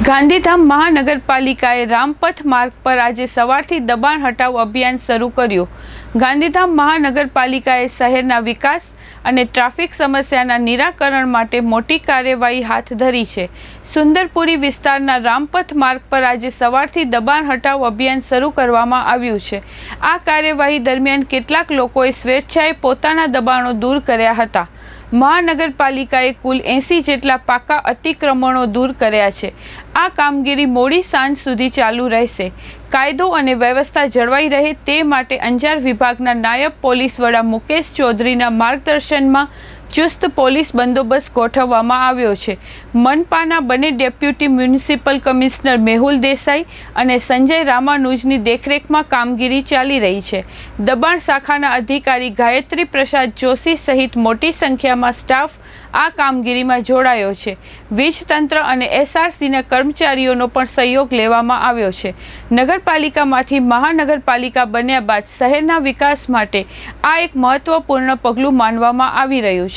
ગાંધીધામ મહાનગરપાલિકાએ રામપથ માર્ગ પર આજે સવારથી દબાણ હટાવ અભિયાન શરૂ કર્યું। ગાંધીધામ મહાનગરપાલિકાએ શહેરના વિકાસ અને ટ્રાફિક સમસ્યાના નિરાકરણ માટે મોટી કાર્યવાહી હાથ ધરી છે। સુંદરપુરી વિસ્તારના રામપથ માર્ગ પર આજે સવારથી દબાણ હટાવ અભિયાન શરૂ કરવામાં આવ્યું છે। આ કાર્યવાહી દરમિયાન કેટલાક લોકોએ સ્વેચ્છાએ પોતાના દબાણો દૂર કર્યા હતા। મહાનગરપાલિકાએ કુલ 80 જેટલા પાકા અતિક્રમણો દૂર કર્યા છે। આ કામગીરી મોડી સાંજ સુધી ચાલુ રહેશે। કાયદો અને વ્યવસ્થા જળવાઈ રહે તે માટે અંજાર વિભાગના નાયબ પોલીસ વડા મુકેશ ચૌધરીના માર્ગદર્શનમાં ચુસ્ત પોલીસ બંદોબસ્ત ગોઠવવામાં આવ્યો છે। મનપાના બંને deputy municipal commissioner Mehul Desai અને સંજય રામાનુજની દેખરેખમાં કામગીરી ચાલી રહી છે। દબાણ શાખાના અધિકારી ગાયત્રી પ્રસાદ જોશી સહિત મોટી સંખ્યામાં સ્ટાફ આ કામગીરીમાં જોડાયો છે। વીજ તંત્ર અને એસઆરસીના કર્મચારીઓનો પણ સહયોગ લેવામાં આવ્યો છે। નગરપાલિકામાંથી મહાનગરપાલિકા બન્યા બાદ શહેરના વિકાસ માટે આ એક મહત્વપૂર્ણ પગલું માનવામાં આવી રહ્યું છે।